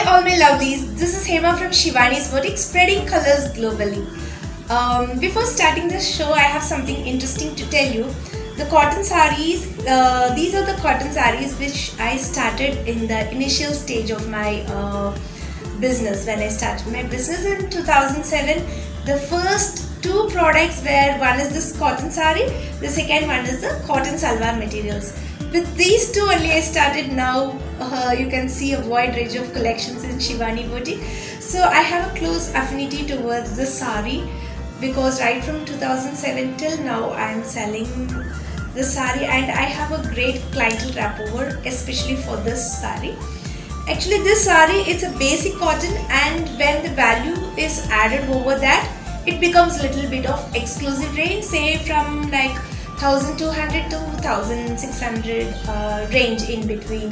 all my lovelies, this is Hema from Shivani's Boutique, spreading colors globally. Before starting this show, I have something interesting to tell you. The cotton sarees, these are the cotton sarees which I started in the initial stage of my business. When I started my business in 2007, the first two products were, one is this cotton saree, the second one is the cotton salwar materials. With these two only I started. Now you can see a wide range of collections in Shivani Boutique. So I have a close affinity towards the saree because right from 2007 till now I am selling the saree, and I have a great clientele rapport, especially for this saree. Actually this saree, it's a basic cotton, and when the value is added over that, it becomes a little bit of exclusive range, say from like 1200 to 1600 range in between.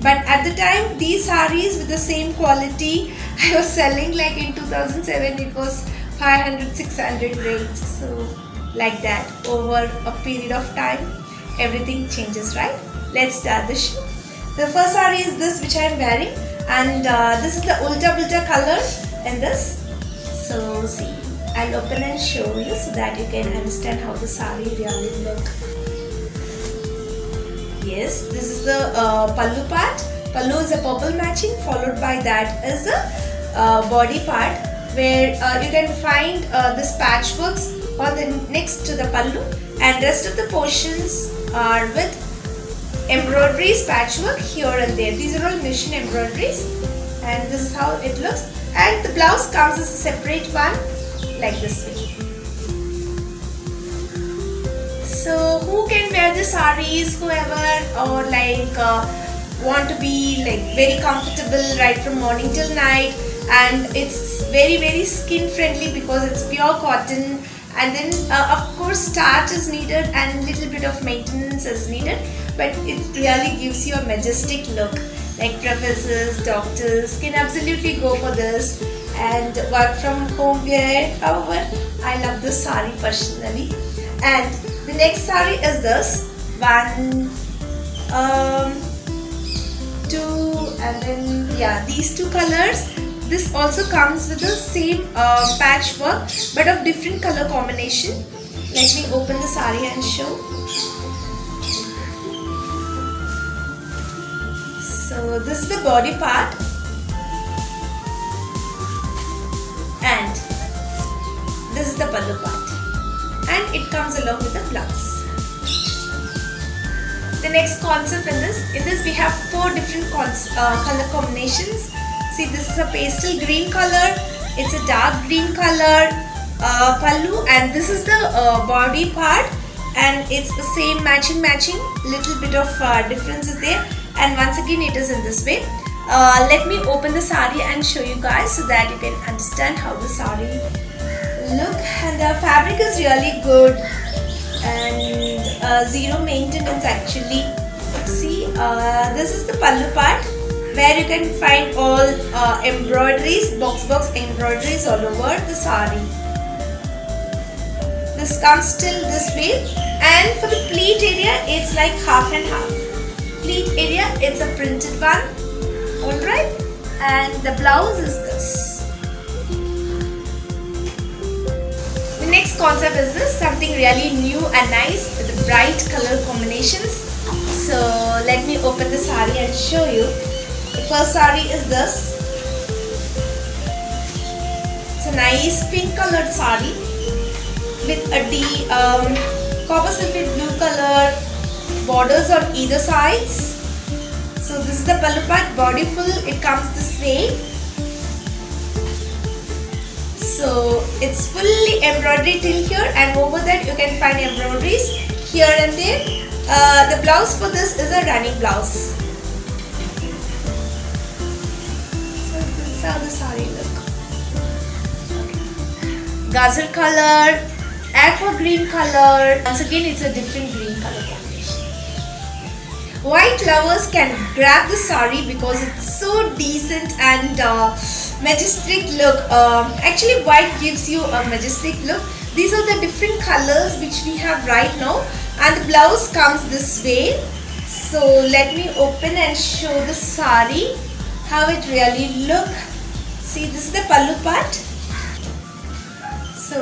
But at the time, these sarees with the same quality I was selling, like in 2007 it was 500-600 range. So like that, over a period of time everything changes, right? Let's start the show. The first saree is this which I am wearing, and this is the Ulta Bulta color in this. So see, I'll open and show you so that you can understand how the saree really look. Yes, this is the pallu part. Pallu is a purple matching, followed by that is the body part, where you can find this patchworks on the next to the pallu, and rest of the portions are with embroideries, patchwork here and there. These are all machine embroideries, and this is how it looks. And the blouse comes as a separate one, like this way. So who can wear the sarees? Whoever, or like want to be like very comfortable right from morning till night, and it's very skin friendly because it's pure cotton. And then of course starch is needed and little bit of maintenance is needed, but it really gives you a majestic look. Like professors, doctors can absolutely go for this, and work from home wear. However, I love this saree personally. And the next saree is this one, two, and then yeah, these two colors. This also comes with the same patchwork but of different color combination. Let me open the saree and show. So this is the body part, and this is the pallu part, and it comes along with the blouse. The next concept in this we have four different color combinations. See, this is a pastel green color, it's a dark green color pallu, and this is the body part, and it's the same matching, little bit of difference is there, and once again it is in this way. Let me open the saree and show you guys so that you can understand how the saree look. And the fabric is really good, and zero maintenance actually. See, this is the pallu part, where you can find all embroideries, box embroideries all over the saree. This comes till this way, and for the pleat area it's like half and half. Pleat area, it's a printed one, alright, and the blouse is this. The next concept is this, something really new and nice with the bright color combinations. So let me open the saree and show you. The first saree is this. It's a nice pink colored saree with a copper sulphate blue color borders on either sides. So this is the pallu part, body full, it comes this way. So it's fully embroidery till here, and over that you can find embroideries here and there. The blouse for this is a running blouse. How the saree look. Gazer color, aqua green color. Once again, it's a different green color combination. White lovers can grab the saree because it's so decent and majestic look. Actually, white gives you a majestic look. These are the different colors which we have right now, and the blouse comes this way. So let me open and show the saree. how it really look. See, this is the pallu part. So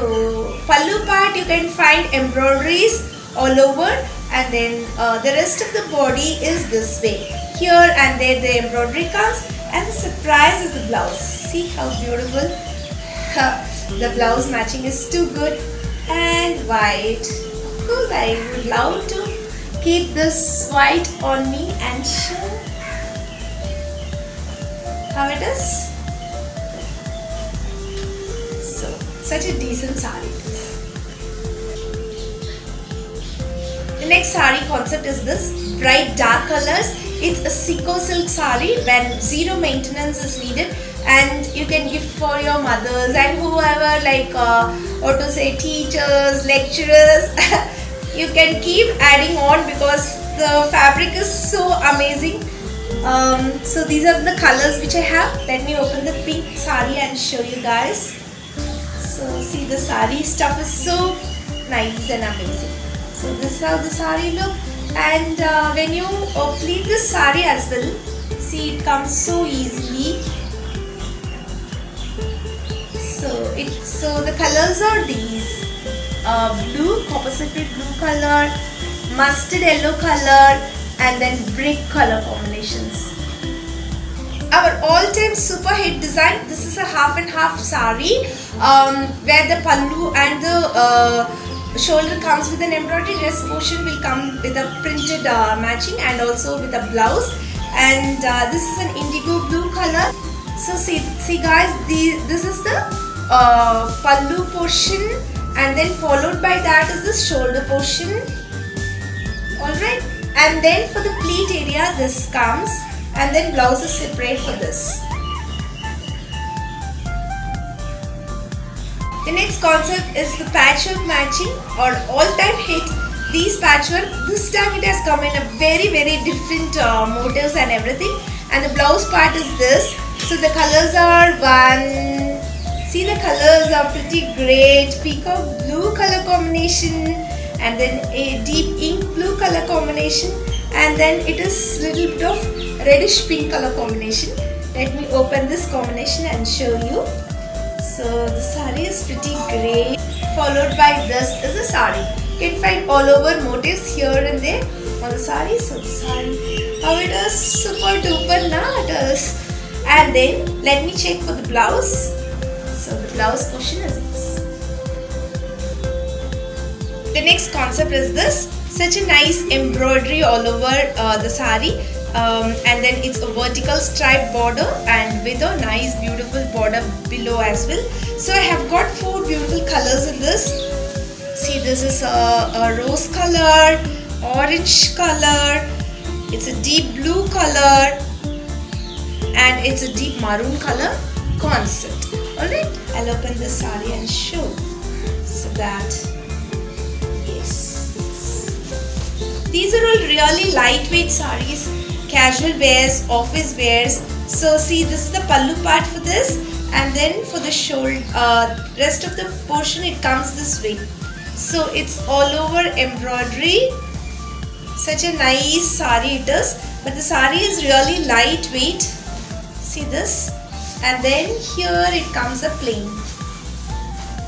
pallu part you can find embroideries all over, and then the rest of the body is this way. Here and there the embroidery comes, and the surprise is the blouse. See how beautiful. The blouse matching is too good, and white. Cool. I would love to keep this white on me and show how it is. So such a decent sari. The next sari concept is this bright dark colors. It's a Siko silk sari when zero maintenance is needed, and you can gift for your mothers and whoever, like or to say teachers, lecturers. You can keep adding on because the fabric is so amazing. So these are the colors which I have. Let me open the pink sari and show you guys. So see, the sari stuff is so nice and amazing. So this is how the sari look, and when you pleat this sari as well, see it comes so easily. So the colors are these: blue, copper sulphate blue color, mustard yellow color, and then brick color combinations. Our all-time super hit design. This is a half and half sari where the pallu and the shoulder comes with an embroidery. Dress portion will come with a printed matching, and also with a blouse. And this is an indigo blue color. So see guys, this is the pallu portion, and then followed by that is the shoulder portion. Alright, and then for the pleat area this comes, and then blouse is separate for this. The next concept is the patchwork matching, or all-time hit. These patchwork, this time it has come in a very different motifs and everything, and the blouse part is this. So the colors are one. See, the colors are pretty great. Peacock blue color combination, and then a deep ink blue color combination, and then it is little bit of reddish pink color combination. Let me open this combination and show you. So the sari is pretty great. Followed by this is the sari. You can find all over motifs here and there on the sari. So the sari, how it is, super duper nice. And then let me check for the blouse. So the blouse portion is this. The next concept is this. Such a nice embroidery all over the sari, and then it's a vertical stripe border and with a nice beautiful border below as well. So I have got 4 beautiful colors in this. See, this is a rose color, orange color, it's a deep blue color, and it's a deep maroon color concept. Alright, I'll open the sari and show. So that, yes, these are all really lightweight saris, casual wears, office wears. So see, this is the pallu part for this, and then for the shoulder, rest of the portion it comes this way. So it's all over embroidery. Such a nice sari it is, but the sari is really lightweight. See this, and then here it comes a plain.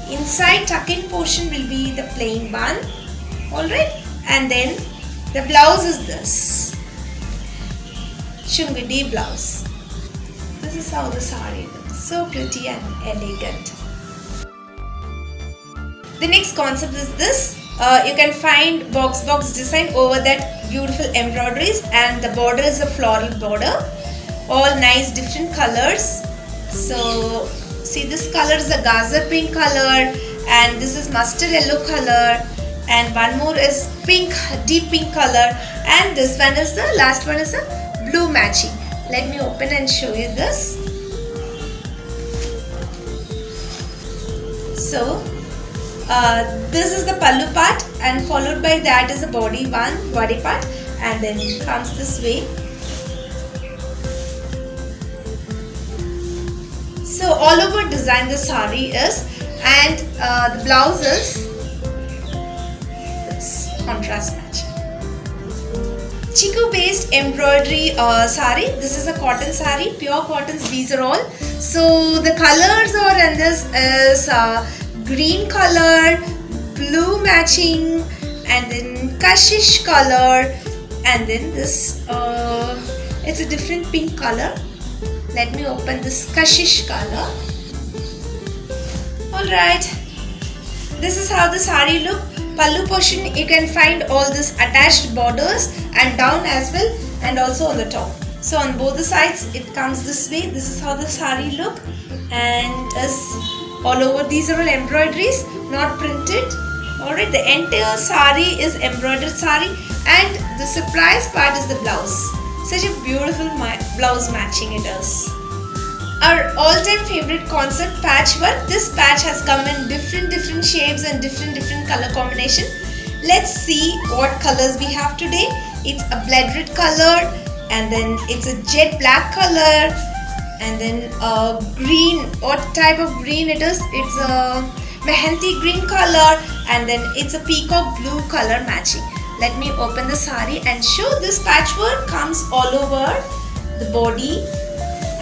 Inside tuck-in portion will be the plain one. Alright, and then the blouse is this Chungadi blouse. This is how the sari looks, so pretty and elegant. The next concept is this. You can find box design over that beautiful embroideries, and the border is a floral border, all nice different colors. So see, this color is a gazer pink color, and this is mustard yellow color, and one more is pink, deep pink color, and this one is the last one is a blue matching. Let me open and show you this. So this is the pallu part, and followed by that is the body part, and then it comes this way. So all over design the sari is, and the blouse is this contrast matching. chiku based embroidery sari. This is a cotton sari, pure cottons. These are all. So the colors are in this is green color, blue matching, and then kashish color, and then this it's a different pink color. Let me open this kashish color. Alright, this is how the sari look. Pallu portion, you can find all this attached borders and down as well, and also on the top. So on both the sides it comes this way. This is how the sari look, and as all over these are all embroideries, not printed. Alright, the entire sari is embroidered sari, and the surprise part is the blouse. Such a beautiful blouse matching it is. Our all-time favorite concept, patchwork. This patch has come in different shapes and different color combination. Let's see what colors we have today. It's a blood red color, and then it's a jet black color, and then a green. What type of green it is? It's a mehanti green color, and then it's a peacock blue color matching. Let me open the sari and show. This patchwork comes all over the body,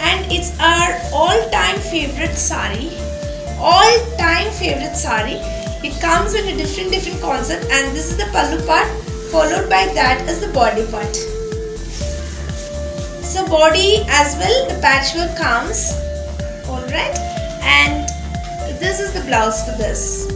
and it's our all-time favorite sari. All-time favorite sari. It comes in a different concept, and this is the pallu part. Followed by that is the body part. So body as well, the patchwork comes. Alright, and this is the blouse for this.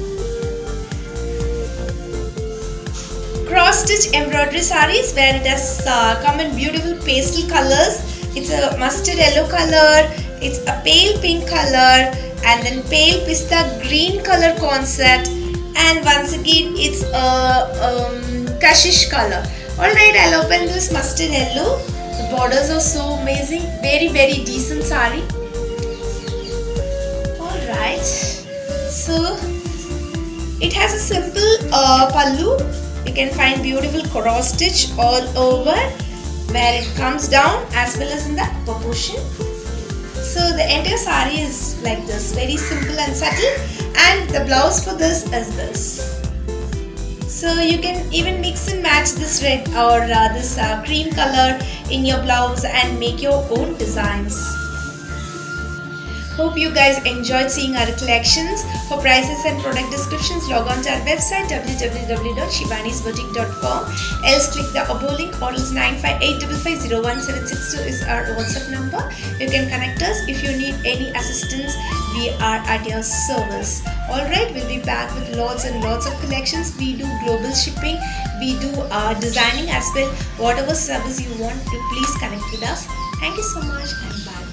Cross stitch embroidery saris where it has come in beautiful pastel colors. It's a mustard yellow color, it's a pale pink color, and then pale pista green color concept, and once again it's a kashish color. Alright, I'll open this mustard yellow. The borders are so amazing, very decent sari. Alright, so it has a simple pallu. You can find beautiful cross stitch all over where it comes down as well as in the upper portion. So the entire sari is like this, very simple and subtle, and the blouse for this is this. So you can even mix and match this red or this cream color in your blouse and make your own designs. Hope you guys enjoyed seeing our collections. For prices and product descriptions, log on to our website www.shivanisboutique.com. Else click the above link, or else 9585501762 is our WhatsApp number. You can connect us if you need any assistance. We are at your service. Alright, we'll be back with lots and lots of collections. We do global shipping. We do designing as well. Whatever service you want, you please connect with us. Thank you so much, and bye.